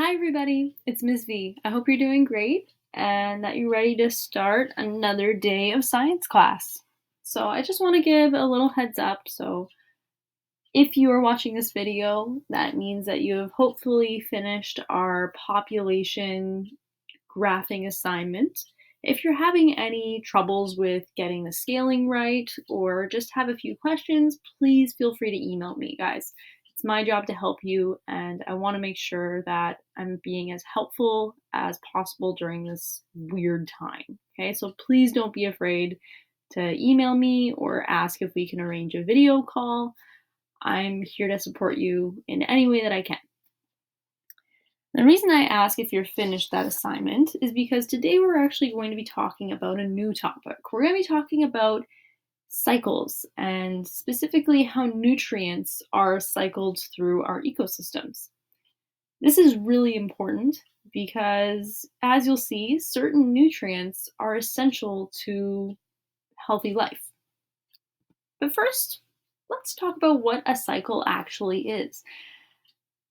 Hi everybody, it's Ms. V. I hope you're doing great and that you're ready to start another day of science class. So I just want to give a little heads up. So if you are watching this video, that means that you have hopefully finished our population graphing assignment. If you're having any troubles with getting the scaling right or just have a few questions, please feel free to email me, guys. It's my job to help you, and I want to make sure that I'm being as helpful as possible during this weird time. Okay, so please don't be afraid to email me or ask if we can arrange a video call. I'm here to support you in any way that I can. The reason I ask if you're finished that assignment is because today we're actually going to be talking about a new topic. We're going to be talking about cycles and specifically how nutrients are cycled through our ecosystems. This is really important because, as you'll see, certain nutrients are essential to healthy life. But first, let's talk about what a cycle actually is.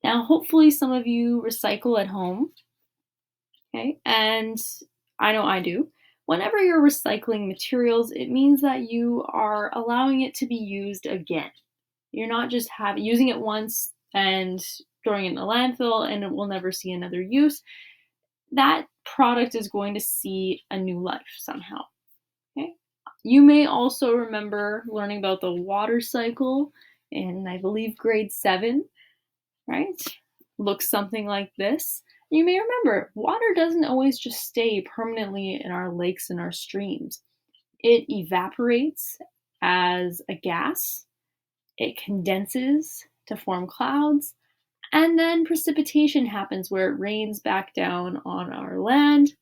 Now, hopefully some of you recycle at home, okay? And I know I do. Whenever you're recycling materials, it means that you are allowing it to be used again. You're not just using it once and throwing it in the landfill and it will never see another use. That product is going to see a new life somehow. Okay? You may also remember learning about the water cycle in, I believe, grade 7, right? Looks something like this. You may remember, water doesn't always just stay permanently in our lakes and our streams. It evaporates as a gas, it condenses to form clouds, and then precipitation happens where it rains back down on our land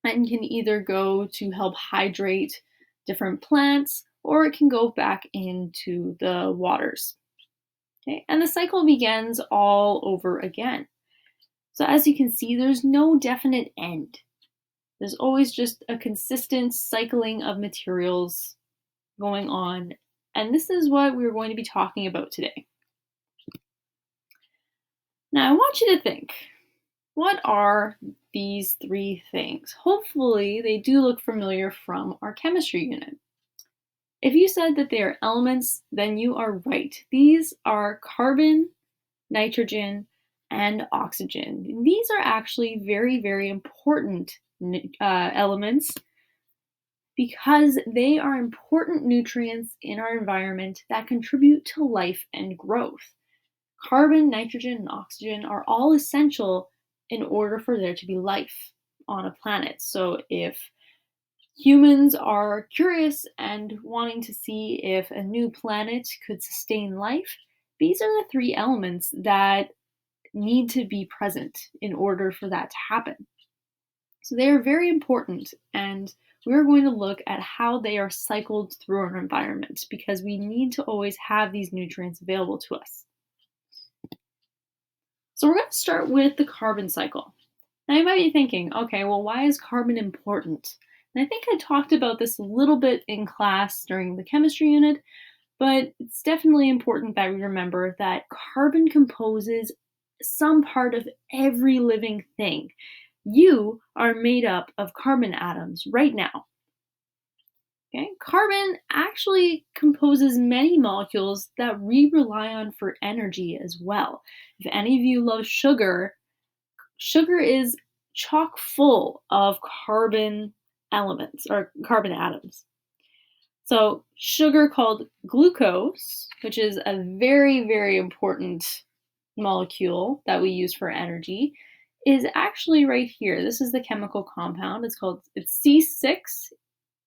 and can either go to help hydrate different plants or it can go back into the waters. Okay? And the cycle begins all over again. So as you can see, there's no definite end. There's always just a consistent cycling of materials going on. And this is what we're going to be talking about today. Now I want you to think, what are these three things? Hopefully they do look familiar from our chemistry unit. If you said that they are elements, then you are right. These are carbon, nitrogen, and oxygen. These are actually very, very important elements because they are important nutrients in our environment that contribute to life and growth. Carbon, nitrogen, and oxygen are all essential in order for there to be life on a planet. So if humans are curious and wanting to see if a new planet could sustain life, these are the three elements that need to be present in order for that to happen. So they are very important, and we're going to look at how they are cycled through our environment because we need to always have these nutrients available to us. So we're going to start with the carbon cycle. Now you might be thinking, okay, well, why is carbon important? And I think I talked about this a little bit in class during the chemistry unit, but it's definitely important that we remember that carbon composes some part of every living thing. You are made up of carbon atoms right now. Okay? Carbon actually composes many molecules that we rely on for energy as well. If any of you love sugar, sugar is chock full of carbon elements or carbon atoms. So sugar called glucose, which is a very, very important molecule that we use for energy, is actually right here. This is the chemical compound. It's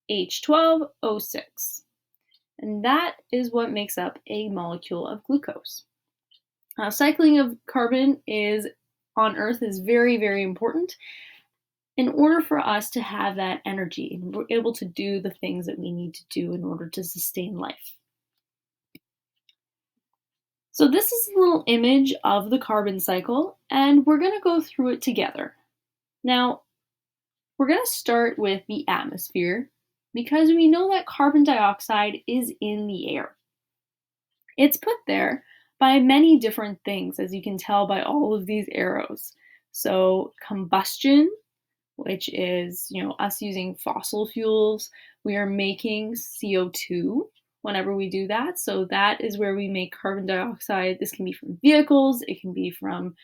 C6H12O6. And that is what makes up a molecule of glucose. Cycling of carbon on Earth is very, very important in order for us to have that energy and we're able to do the things that we need to do in order to sustain life. So this is a little image of the carbon cycle, and we're going to go through it together. Now, we're going to start with the atmosphere because we know that carbon dioxide is in the air. It's put there by many different things, as you can tell by all of these arrows. So combustion, which is, us using fossil fuels, we are making CO2 whenever we do that. So that is where we make carbon dioxide. This can be from vehicles, it can be from,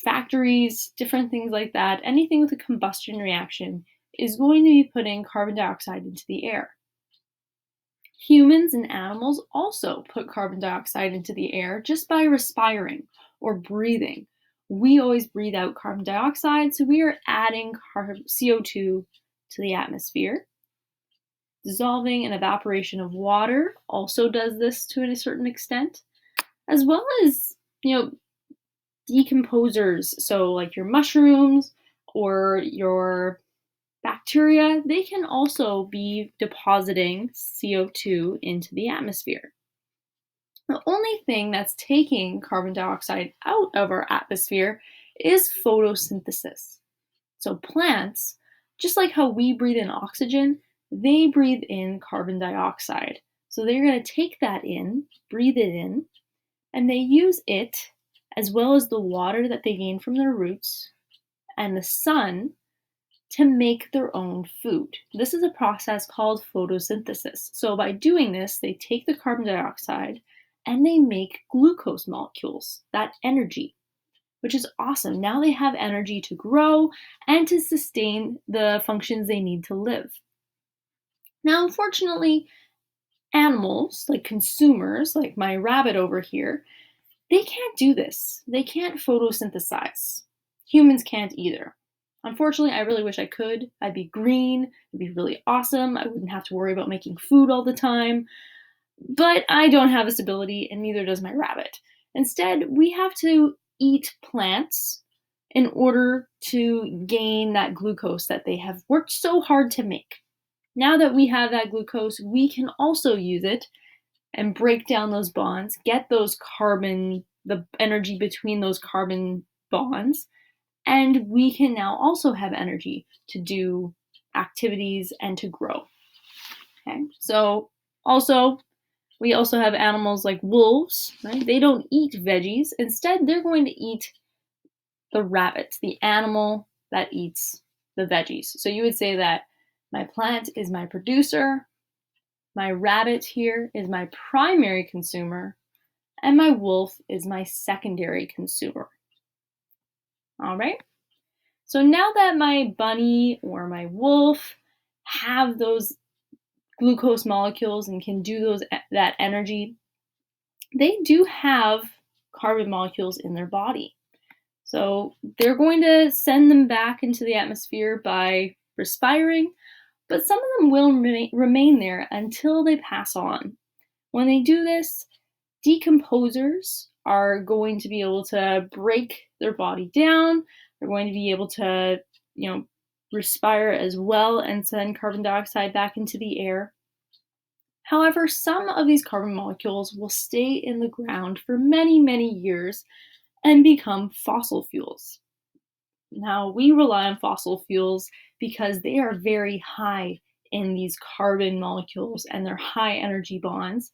factories, different things like that. Anything with a combustion reaction is going to be putting carbon dioxide into the air. Humans and animals also put carbon dioxide into the air just by respiring or breathing. We always breathe out carbon dioxide, so we are adding CO2 to the atmosphere. Dissolving and evaporation of water also does this to a certain extent, as well as, decomposers. So like your mushrooms or your bacteria, they can also be depositing CO2 into the atmosphere. The only thing that's taking carbon dioxide out of our atmosphere is photosynthesis. So plants, just like how we breathe in oxygen, they breathe in carbon dioxide. So they're going to take that in, breathe it in, and they use it as well as the water that they gain from their roots and the sun to make their own food. This is a process called photosynthesis. So by doing this, they take the carbon dioxide and they make glucose molecules, that energy, which is awesome. Now they have energy to grow and to sustain the functions they need to live. Now, unfortunately, animals, like consumers, like my rabbit over here, they can't do this. They can't photosynthesize. Humans can't either. Unfortunately, I really wish I could. I'd be green, it'd be really awesome. I wouldn't have to worry about making food all the time. But I don't have this ability, and neither does my rabbit. Instead, we have to eat plants in order to gain that glucose that they have worked so hard to make. Now that we have that glucose, we can also use it and break down those bonds, get those carbon, the energy between those carbon bonds, and we can now also have energy to do activities and to grow. Okay, so we also have animals like wolves, right? They don't eat veggies. Instead, they're going to eat the rabbit, the animal that eats the veggies. So you would say that my plant is my producer, my rabbit here is my primary consumer, and my wolf is my secondary consumer. All right? So now that my bunny or my wolf have those glucose molecules and can do that energy, they do have carbon molecules in their body. So they're going to send them back into the atmosphere by respiring, but some of them will remain there until they pass on. When they do this, decomposers are going to be able to break their body down. They're going to be able to, respire as well and send carbon dioxide back into the air. However, some of these carbon molecules will stay in the ground for many, many years and become fossil fuels. Now, we rely on fossil fuels because they are very high in these carbon molecules and they're high energy bonds.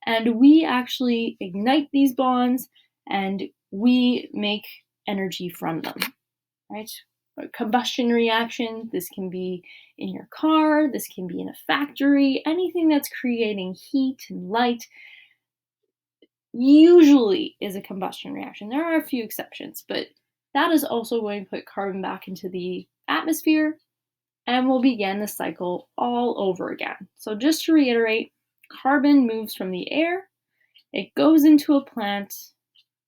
And we actually ignite these bonds and we make energy from them, right? A combustion reaction, this can be in your car, this can be in a factory, anything that's creating heat and light usually is a combustion reaction. There are a few exceptions, but that is also going to put carbon back into the atmosphere and we'll begin the cycle all over again. So just to reiterate, carbon moves from the air, it goes into a plant,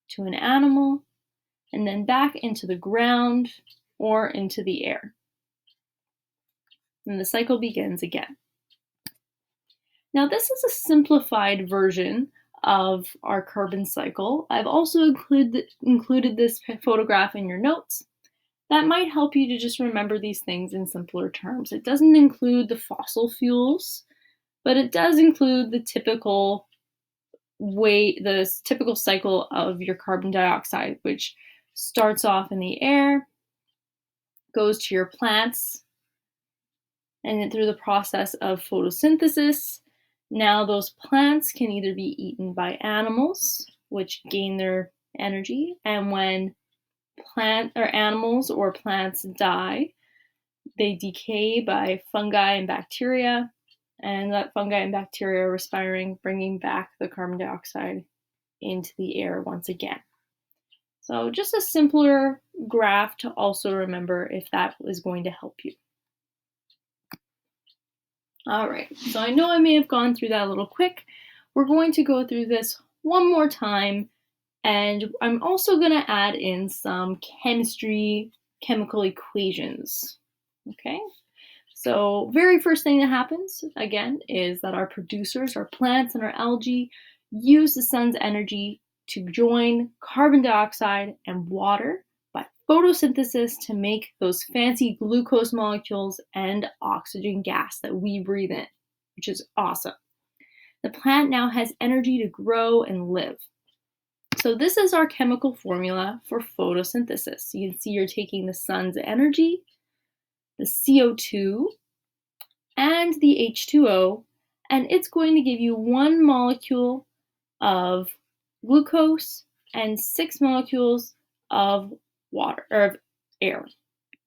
to an animal, and then back into the ground or into the air. And the cycle begins again. Now, this is a simplified version of our carbon cycle. I've also included this photograph in your notes. That might help you to just remember these things in simpler terms. It doesn't include the fossil fuels, but it does include the typical cycle of your carbon dioxide, which starts off in the air, goes to your plants, and then through the process of photosynthesis, now those plants can either be eaten by animals, which gain their energy, and when plant or animals or plants die, they decay by fungi and bacteria, and that fungi and bacteria are respiring, bringing back the carbon dioxide into the air once again. So just a simpler graph to also remember if that is going to help you. All right, so I know I may have gone through that a little quick. We're going to go through this one more time, and I'm also going to add in some chemical equations. Okay, so very first thing that happens, again, is that our producers, our plants and our algae, use the sun's energy to join carbon dioxide and water by photosynthesis to make those fancy glucose molecules and oxygen gas that we breathe in, which is awesome. The plant now has energy to grow and live. So this is our chemical formula for photosynthesis. You can see you're taking the sun's energy, the CO2, and the H2O, and it's going to give you 1 molecule of glucose and 6 molecules of water, or of air,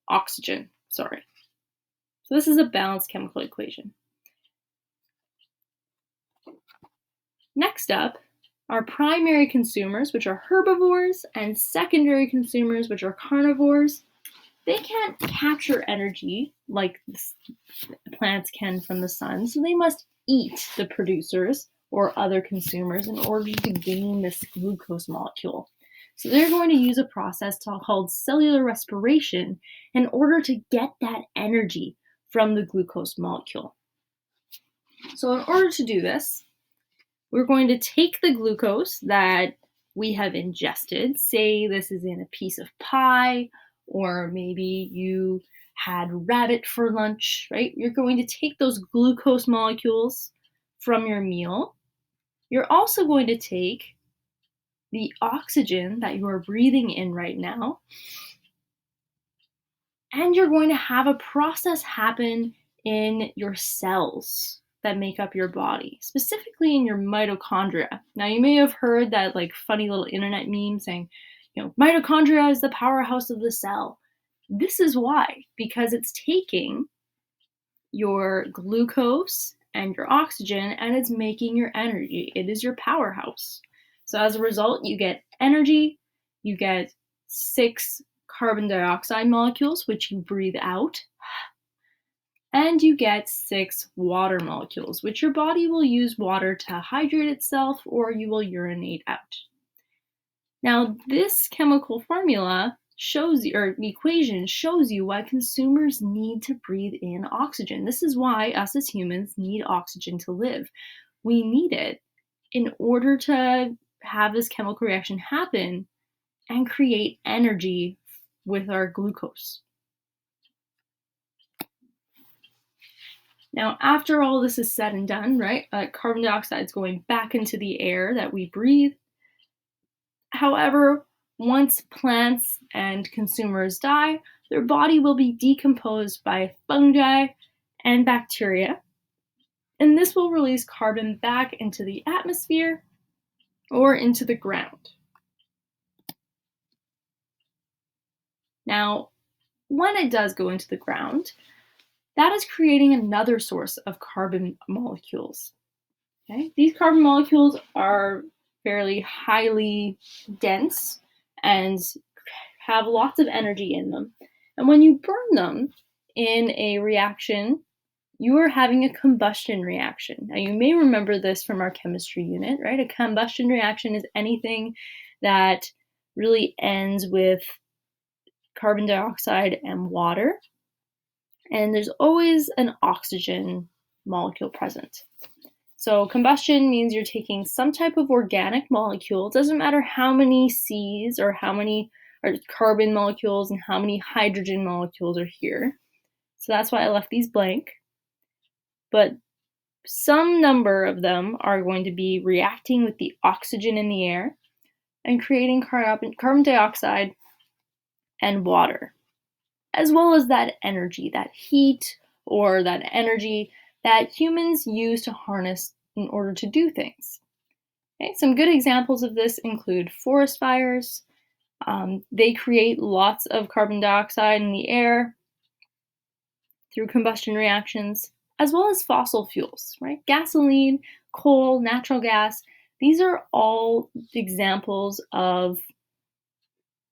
oxygen, sorry. So this is a balanced chemical equation. Next up, our primary consumers, which are herbivores, and secondary consumers, which are carnivores. They can't capture energy like plants can from the sun, so they must eat the producers or other consumers in order to gain this glucose molecule. So they're going to use a process called cellular respiration in order to get that energy from the glucose molecule. So in order to do this, we're going to take the glucose that we have ingested, say this is in a piece of pie, or maybe you had rabbit for lunch, right? You're going to take those glucose molecules from your meal. You're also going to take the oxygen that you are breathing in right now, and you're going to have a process happen in your cells that make up your body, specifically in your mitochondria. Now, you may have heard that like funny little internet meme saying, mitochondria is the powerhouse of the cell. This is why, because it's taking your glucose and your oxygen and it's making your energy. It is your powerhouse. So as a result, you get energy, you get 6 carbon dioxide molecules, which you breathe out, and you get 6 water molecules, which your body will use water to hydrate itself or you will urinate out. Now, this chemical formula shows you, or equation shows you why consumers need to breathe in oxygen. This is why us as humans need oxygen to live. We need it in order to have this chemical reaction happen and create energy with our glucose. Now, after all this is said and done, right, carbon dioxide is going back into the air that we breathe. However, once plants and consumers die, their body will be decomposed by fungi and bacteria, and this will release carbon back into the atmosphere or into the ground. Now, when it does go into the ground, that is creating another source of carbon molecules. Okay? These carbon molecules are fairly highly dense and have lots of energy in them. And when you burn them in a reaction, you are having a combustion reaction. Now, you may remember this from our chemistry unit, right? A combustion reaction is anything that really ends with carbon dioxide and water, and there's always an oxygen molecule present. So combustion means you're taking some type of organic molecule. It doesn't matter how many C's or how many carbon molecules and how many hydrogen molecules are here. So that's why I left these blank. But some number of them are going to be reacting with the oxygen in the air and creating carbon dioxide and water, as well as that energy, that heat, or that energy that humans use to harness in order to do things. Okay, some good examples of this include forest fires, They create lots of carbon dioxide in the air through combustion reactions, as well as fossil fuels, right? Gasoline, coal, natural gas, these are all examples of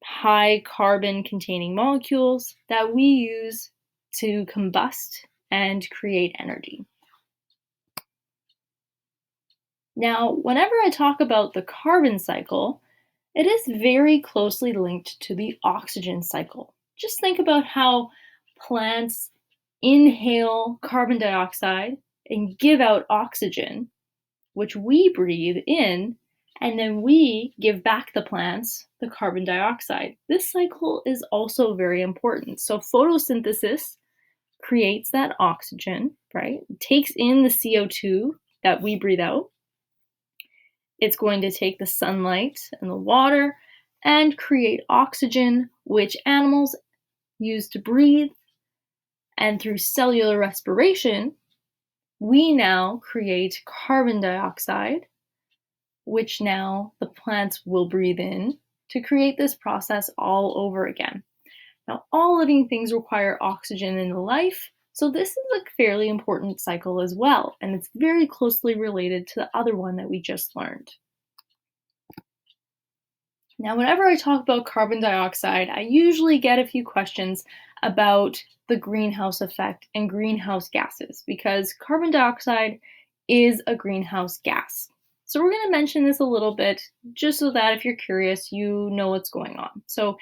high carbon containing molecules that we use to combust and create energy. Now, whenever I talk about the carbon cycle, it is very closely linked to the oxygen cycle. Just think about how plants inhale carbon dioxide and give out oxygen, which we breathe in, and then we give back the plants the carbon dioxide. This cycle is also very important. So photosynthesis creates that oxygen, right? It takes in the CO2 that we breathe out. It's going to take the sunlight and the water and create oxygen, which animals use to breathe. And through cellular respiration, we now create carbon dioxide, which now the plants will breathe in to create this process all over again. Now, all living things require oxygen in life, so this is a fairly important cycle as well, and it's very closely related to the other one that we just learned. Now, whenever I talk about carbon dioxide, I usually get a few questions about the greenhouse effect and greenhouse gases because carbon dioxide is a greenhouse gas. So we're going to mention this a little bit just so that if you're curious, you know what's going on. So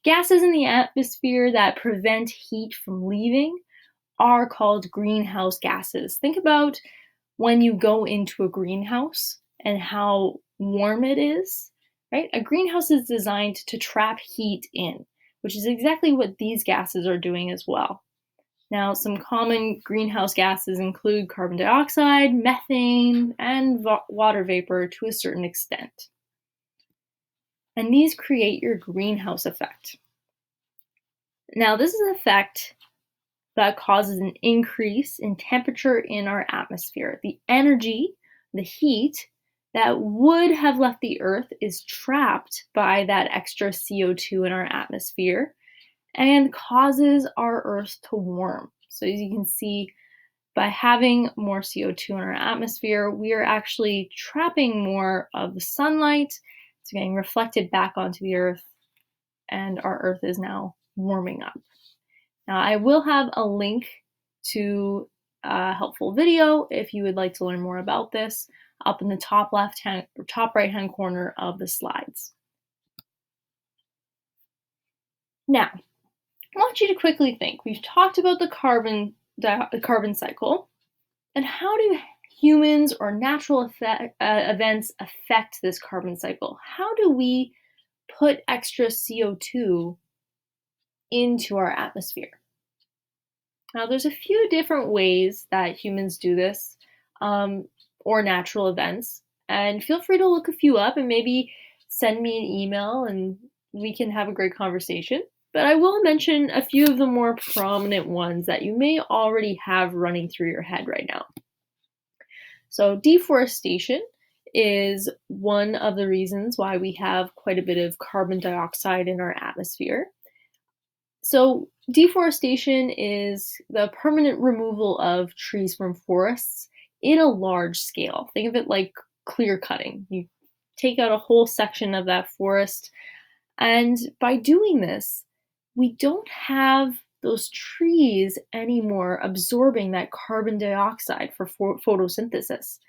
gases in the atmosphere that prevent heat from leaving are called greenhouse gases. Think about when you go into a greenhouse and how warm it is, right? A greenhouse is designed to trap heat in, which is exactly what these gases are doing as well. Now, some common greenhouse gases include carbon dioxide, methane, and water vapor to a certain extent. And these create your greenhouse effect. Now, this is an effect that causes an increase in temperature in our atmosphere. The energy, the heat that would have left the Earth is trapped by that extra CO2 in our atmosphere and causes our Earth to warm. So as you can see, by having more CO2 in our atmosphere, we are actually trapping more of the sunlight. It's getting reflected back onto the Earth, and our Earth is now warming up. Now, I will have a link to a helpful video if you would like to learn more about this up in the top left-hand or top right-hand corner of the slides. Now, I want you to quickly think. We've talked about the carbon cycle, and how do humans or natural events affect this carbon cycle? How do we put extra CO2 into our atmosphere? Now, there's a few different ways that humans do this, or natural events, and feel free to look a few up and maybe send me an email and we can have a great conversation. But I will mention a few of the more prominent ones that you may already have running through your head right now. So deforestation is one of the reasons why we have quite a bit of carbon dioxide in our atmosphere. So deforestation is the permanent removal of trees from forests in a large scale. Think of it like clear cutting. You take out a whole section of that forest, and by doing this, we don't have those trees anymore absorbing that carbon dioxide for photosynthesis,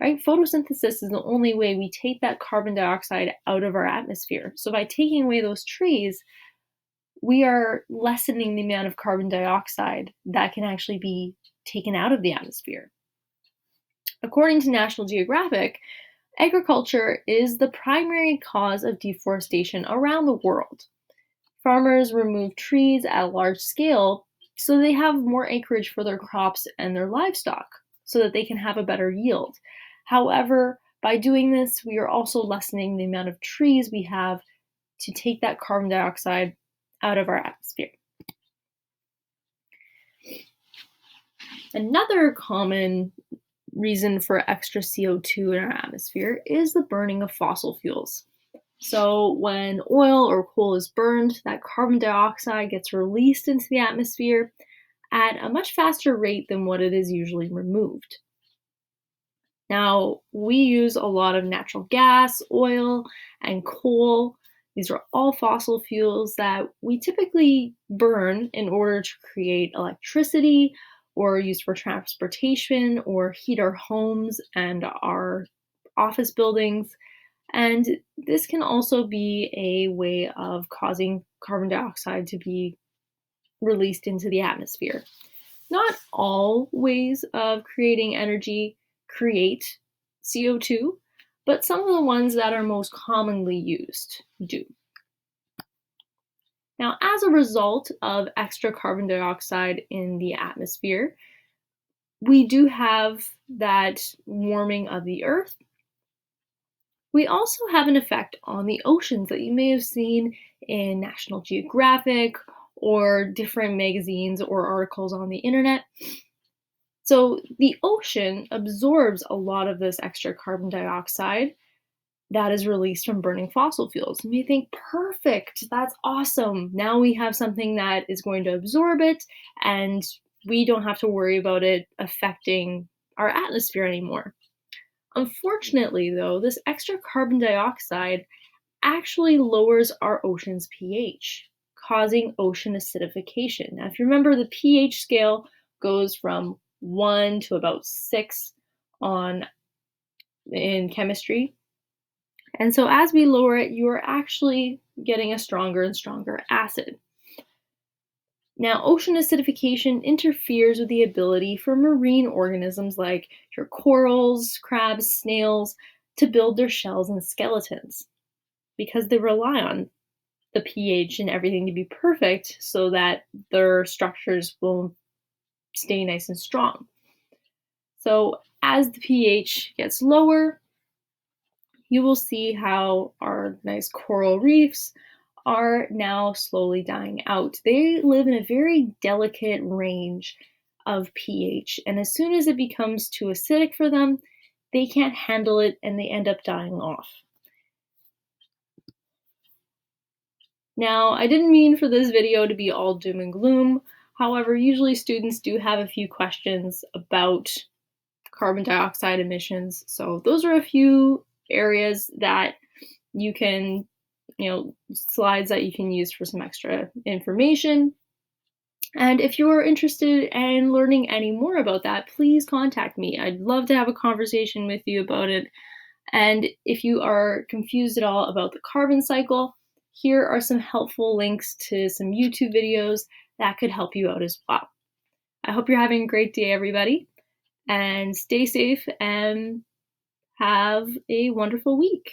right? Photosynthesis is the only way we take that carbon dioxide out of our atmosphere. So by taking away those trees, we are lessening the amount of carbon dioxide that can actually be taken out of the atmosphere. According to National Geographic, agriculture is the primary cause of deforestation around the world. Farmers remove trees at a large scale so they have more acreage for their crops and their livestock so that they can have a better yield. However, by doing this, we are also lessening the amount of trees we have to take that carbon dioxide out of our atmosphere. Another common reason for extra CO2 in our atmosphere is the burning of fossil fuels. So when oil or coal is burned, that carbon dioxide gets released into the atmosphere at a much faster rate than what it is usually removed. Now, we use a lot of natural gas, oil, and coal. These are all fossil fuels that we typically burn in order to create electricity or use for transportation or heat our homes and our office buildings. And this can also be a way of causing carbon dioxide to be released into the atmosphere. Not all ways of creating energy create CO2, but some of the ones that are most commonly used do. Now, as a result of extra carbon dioxide in the atmosphere, we do have that warming of the earth. We also have an effect on the oceans that you may have seen in National Geographic or different magazines or articles on the internet. So the ocean absorbs a lot of this extra carbon dioxide that is released from burning fossil fuels. And you think, perfect, that's awesome. Now we have something that is going to absorb it, and we don't have to worry about it affecting our atmosphere anymore. Unfortunately, though, this extra carbon dioxide actually lowers our ocean's pH, causing ocean acidification. Now, if you remember, the pH scale goes from 1 to about 6 on in chemistry. And so as we lower it, you are actually getting a stronger and stronger acid. Now, ocean acidification interferes with the ability for marine organisms like your corals, crabs, snails to build their shells and skeletons because they rely on the pH and everything to be perfect so that their structures will stay nice and strong. So as the pH gets lower, you will see how our nice coral reefs are now slowly dying out. They live in a very delicate range of pH, and as soon as it becomes too acidic for them, they can't handle it and they end up dying off. Now, I didn't mean for this video to be all doom and gloom. However, usually students do have a few questions about carbon dioxide emissions. So those are a few areas that you can, slides that you can use for some extra information. And if you're interested in learning any more about that, please contact me. I'd love to have a conversation with you about it. And if you are confused at all about the carbon cycle, here are some helpful links to some YouTube videos that could help you out as well. I hope you're having a great day, everybody, and stay safe and have a wonderful week.